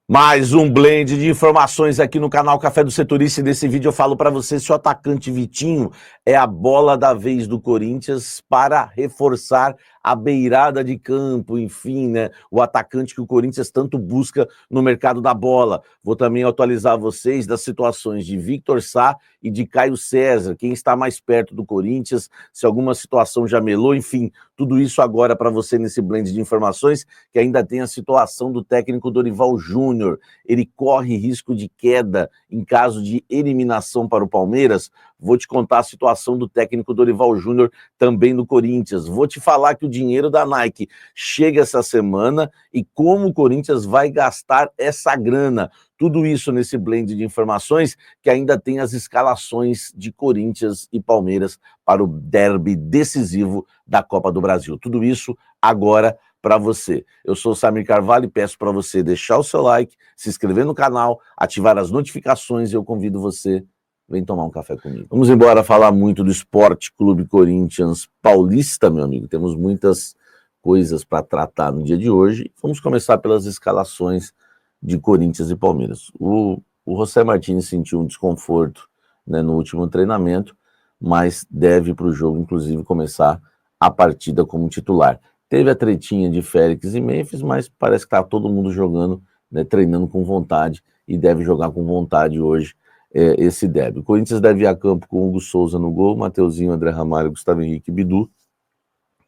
Mais um blend de informações aqui no canal Café do Setorista, e nesse vídeo eu falo para você se o atacante Vitinho é a bola da vez do Corinthians para reforçar a beirada de campo, enfim, né? O atacante que o Corinthians tanto busca no mercado da bola. Vou também atualizar vocês das situações de Victor Sá e de Caio César, quem está mais perto do Corinthians, se alguma situação já melou, enfim, tudo isso agora para você nesse blend de informações, que ainda tem a situação do técnico Dorival Júnior. Ele corre risco de queda em caso de eliminação para o Palmeiras. Vou te contar a situação do técnico Dorival Júnior também no Corinthians. Vou te falar que o dinheiro da Nike chega essa semana e como o Corinthians vai gastar essa grana. Tudo isso nesse blend de informações que ainda tem as escalações de Corinthians e Palmeiras para o derby decisivo da Copa do Brasil. Tudo isso agora para você. Eu sou o Samir Carvalho e peço para você deixar o seu like, se inscrever no canal, ativar as notificações e eu convido você, vem tomar um café comigo. Vamos embora falar muito do Sport Clube Corinthians Paulista, meu amigo. Temos muitas coisas para tratar no dia de hoje. Vamos começar pelas escalações de Corinthians e Palmeiras. O José Martins sentiu um desconforto, né, no último treinamento, mas deve para o jogo, inclusive, começar a partida como titular. Teve a tretinha de Félix e Memphis, mas parece que está todo mundo jogando, né, treinando com vontade e deve jogar com vontade hoje esse derby. O Corinthians deve ir a campo com Hugo Souza no gol, Mateuzinho, André Ramalho, Gustavo Henrique e Bidu.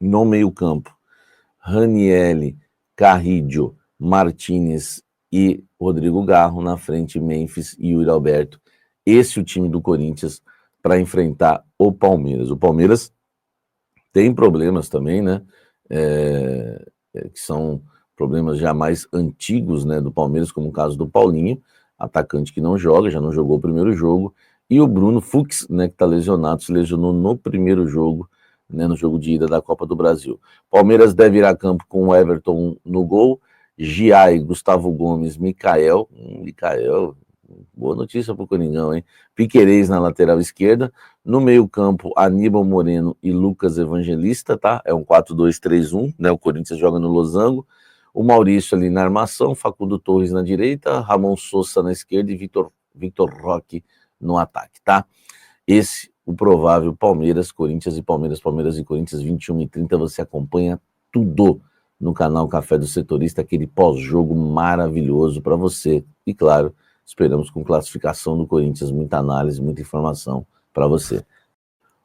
No meio campo, Ranielli, Carrillo, Martínez e Rodrigo Garro. Na frente, Memphis e Yuri Alberto. Esse é o time do Corinthians para enfrentar o Palmeiras. O Palmeiras tem problemas também, né? Que são problemas já mais antigos, né, do Palmeiras, como o caso do Paulinho, atacante que não joga, já não jogou o primeiro jogo, e o Bruno Fux, né, que está lesionado, se lesionou no primeiro jogo, né, no jogo de ida da Copa do Brasil. Palmeiras deve ir a campo com o Everton no gol, Giai, Gustavo Gomes, Mikael, boa notícia para o Coringão, hein? Piquerez na lateral esquerda, no meio campo, Aníbal Moreno e Lucas Evangelista, tá? É um 4-2-3-1, né? O Corinthians joga no losango, o Maurício ali na armação, Facundo Torres na direita, Ramon Sousa na esquerda e Victor Roque no ataque, tá? Esse, o provável Palmeiras, Corinthians e Palmeiras, Palmeiras e Corinthians, 21h30, você acompanha tudo no canal Café do Setorista, aquele pós-jogo maravilhoso para você. E claro, esperamos com classificação do Corinthians, muita análise, muita informação para você.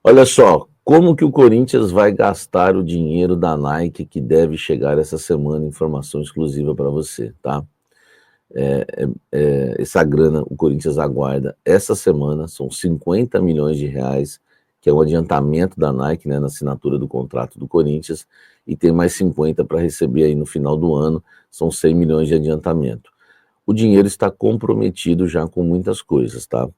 Olha só, como que o Corinthians vai gastar o dinheiro da Nike que deve chegar essa semana, informação exclusiva para você, tá? Essa grana o Corinthians aguarda essa semana, são 50 milhões de reais, que é um adiantamento da Nike, né, na assinatura do contrato do Corinthians, e tem mais 50 para receber aí no final do ano, são 100 milhões de adiantamento. O dinheiro está comprometido já com muitas coisas, tá?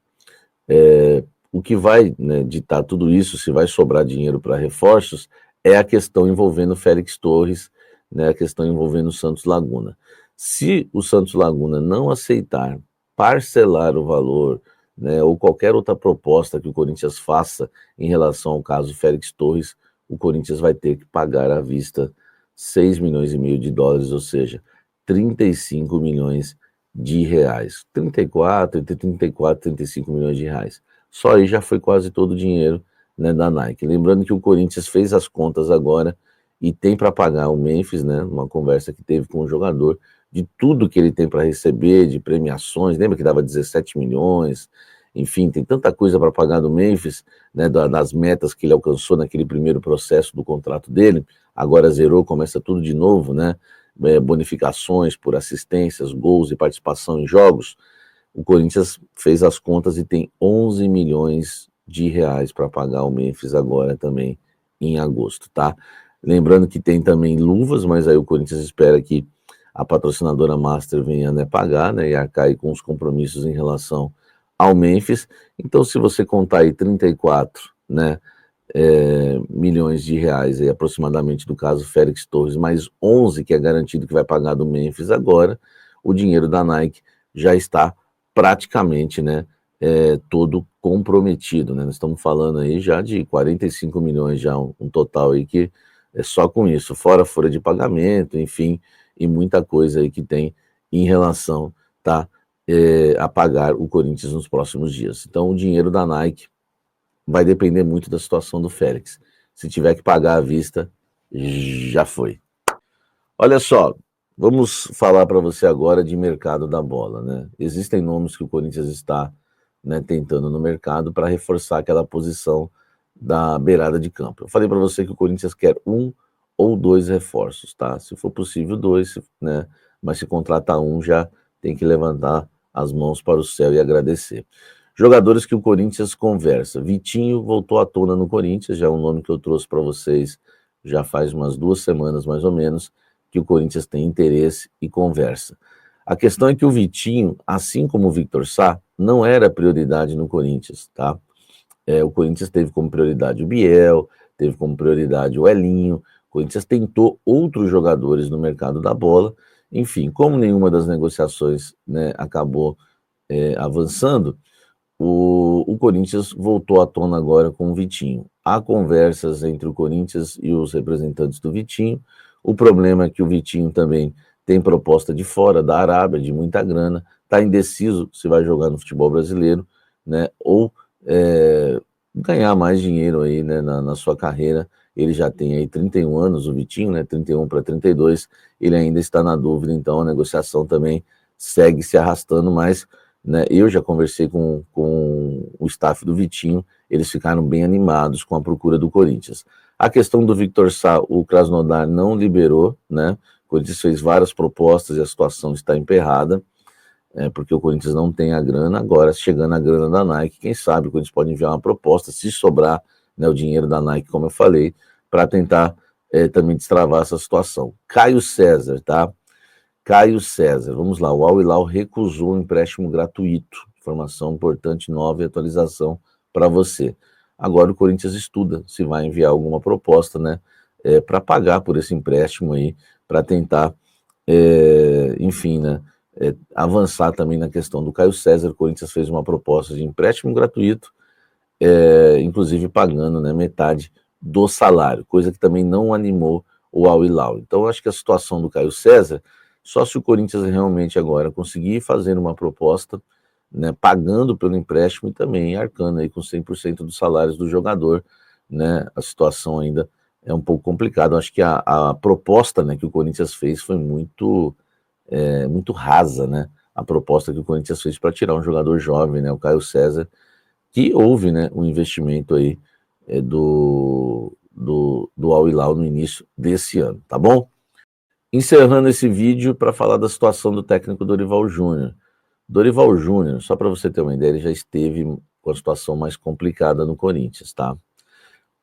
O que vai, né, ditar tudo isso, se vai sobrar dinheiro para reforços, é a questão envolvendo Félix Torres, né, a questão envolvendo o Santos Laguna. Se o Santos Laguna não aceitar parcelar o valor, né, ou qualquer outra proposta que o Corinthians faça em relação ao caso Félix Torres, o Corinthians vai ter que pagar à vista 6 milhões e meio de dólares, ou seja, 35 milhões de reais. 34, entre 34 e 35 milhões de reais. Só aí já foi quase todo o dinheiro, né, da Nike. Lembrando que o Corinthians fez as contas agora e tem para pagar o Memphis, né, uma conversa que teve com o jogador, de tudo que ele tem para receber, de premiações, lembra que dava 17 milhões, enfim, tem tanta coisa para pagar do Memphis, né, das metas que ele alcançou naquele primeiro processo do contrato dele, agora zerou, começa tudo de novo, né, bonificações por assistências, gols e participação em jogos. O Corinthians fez as contas e tem 11 milhões de reais para pagar o Memphis agora também em agosto, tá? Lembrando que tem também luvas, mas aí o Corinthians espera que a patrocinadora Master venha, né, pagar, né, e arcar com os compromissos em relação ao Memphis. Então, se você contar aí 34, né, milhões de reais, aí, aproximadamente, do caso Félix Torres, mais 11 que é garantido que vai pagar do Memphis agora, o dinheiro da Nike já está praticamente, né, todo comprometido, né? Nós estamos falando aí já de 45 milhões, já um total aí que é só com isso, fora folha de pagamento, enfim, e muita coisa aí que tem em relação, tá? A pagar o Corinthians nos próximos dias. Então, o dinheiro da Nike vai depender muito da situação do Félix. Se tiver que pagar à vista, já foi. Olha só, vamos falar para você agora de mercado da bola, né? Existem nomes que o Corinthians está, né, tentando no mercado para reforçar aquela posição da beirada de campo. Eu falei para você que o Corinthians quer 1 ou 2 reforços, tá? Se for possível 2, né? Mas se contratar um, já tem que levantar as mãos para o céu e agradecer. Jogadores que o Corinthians conversa. Vitinho voltou à tona no Corinthians, já é um nome que eu trouxe para vocês já faz umas 2 semanas mais ou menos, que o Corinthians tem interesse e conversa. A questão é que o Vitinho, assim como o Victor Sá, não era prioridade no Corinthians, tá? O Corinthians teve como prioridade o Biel, teve como prioridade o Elinho, o Corinthians tentou outros jogadores no mercado da bola, enfim, como nenhuma das negociações, né, acabou avançando, o Corinthians voltou à tona agora com o Vitinho. Há conversas entre o Corinthians e os representantes do Vitinho. O problema é que o Vitinho também tem proposta de fora, da Arábia, de muita grana, está indeciso se vai jogar no futebol brasileiro, né, ou ganhar mais dinheiro aí, né, na sua carreira. Ele já tem aí 31 anos, o Vitinho, né, 31 para 32, ele ainda está na dúvida, então a negociação também segue se arrastando, mas, né, eu já conversei com o staff do Vitinho, eles ficaram bem animados com a procura do Corinthians. A questão do Victor Sá, o Krasnodar não liberou, né? O Corinthians fez várias propostas e a situação está emperrada, porque o Corinthians não tem a grana. Agora, chegando a grana da Nike, quem sabe o Corinthians pode enviar uma proposta, se sobrar, né, o dinheiro da Nike, como eu falei, para tentar também destravar essa situação. Caio César, tá? Caio César, vamos lá, o Al Hilal recusou o empréstimo gratuito, informação importante, nova e atualização para você. Agora o Corinthians estuda se vai enviar alguma proposta, né, para pagar por esse empréstimo aí, para tentar, enfim, né, avançar também na questão do Caio César. O Corinthians fez uma proposta de empréstimo gratuito, inclusive pagando, né, metade do salário, coisa que também não animou o Al Hilal. Então, acho que a situação do Caio César, só se o Corinthians realmente agora conseguir fazer uma proposta, né, pagando pelo empréstimo e também arcando aí com 100% dos salários do jogador, né, a situação ainda é um pouco complicada. Eu acho que a proposta, né, que o Corinthians fez foi muito rasa, né, a proposta que o Corinthians fez para tirar um jogador jovem, né, o Caio César, que houve, né, um investimento aí do Al Hilal no início desse ano, tá bom? Encerrando esse vídeo para falar da situação do técnico Dorival Júnior. Dorival Júnior, só para você ter uma ideia, ele já esteve com a situação mais complicada no Corinthians, tá?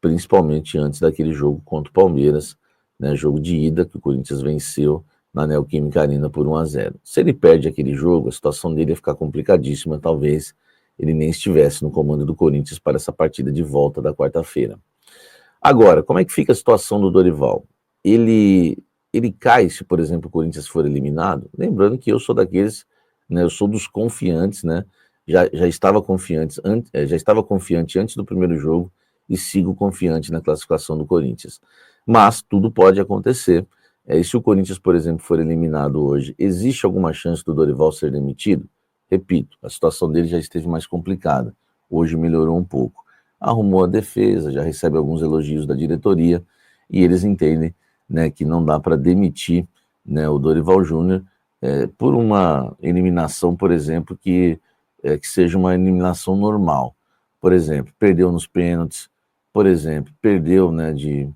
Principalmente antes daquele jogo contra o Palmeiras, né, jogo de ida que o Corinthians venceu na Neoquímica Arena por 1-0. Se ele perde aquele jogo, a situação dele ia ficar complicadíssima, talvez ele nem estivesse no comando do Corinthians para essa partida de volta da quarta-feira. Agora, como é que fica a situação do Dorival? Ele cai se, por exemplo, o Corinthians for eliminado? Lembrando que eu sou daqueles, né, eu sou dos confiantes, né? Já estava confiante antes do primeiro jogo e sigo confiante na classificação do Corinthians. Mas tudo pode acontecer. E se o Corinthians, por exemplo, for eliminado hoje, existe alguma chance do Dorival ser demitido? Repito, a situação dele já esteve mais complicada. Hoje melhorou um pouco. Arrumou a defesa, já recebe alguns elogios da diretoria e eles entendem, né, que não dá para demitir, né, o Dorival Júnior por uma eliminação, por exemplo, que seja uma eliminação normal. Por exemplo, perdeu nos pênaltis, por exemplo, perdeu, né, de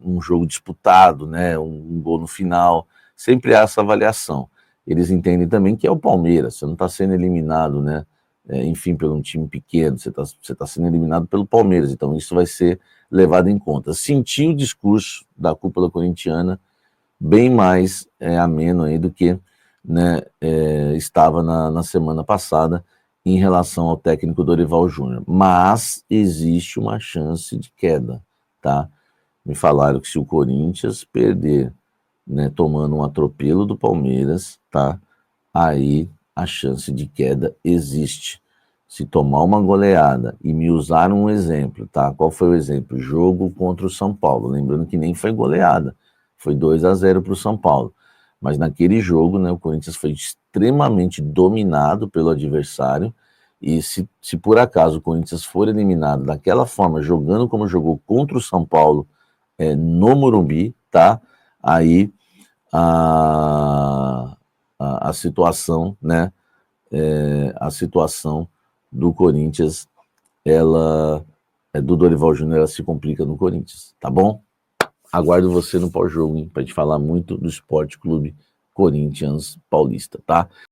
um jogo disputado, né, um gol no final. Sempre há essa avaliação. Eles entendem também que é o Palmeiras, você não está sendo eliminado, né, enfim, por um time pequeno, você tá sendo eliminado pelo Palmeiras, então isso vai ser levado em conta. Senti o discurso da cúpula corintiana bem mais ameno aí do que, né, estava na semana passada em relação ao técnico Dorival Júnior. Mas existe uma chance de queda, tá? Me falaram que se o Corinthians perder, né, tomando um atropelo do Palmeiras, tá? Aí a chance de queda existe. Se tomar uma goleada, e me usaram um exemplo, tá? Qual foi o exemplo? Jogo contra o São Paulo. Lembrando que nem foi goleada, foi 2-0 para o São Paulo. Mas naquele jogo, né, o Corinthians foi extremamente dominado pelo adversário, e se por acaso o Corinthians for eliminado daquela forma, jogando como jogou contra o São Paulo no Morumbi, tá? Aí a situação, né? A situação do Corinthians, ela do Dorival Júnior, ela se complica no Corinthians, tá bom? Aguardo você no pós-jogo, hein, pra gente falar muito do Esporte Clube Corinthians Paulista, tá?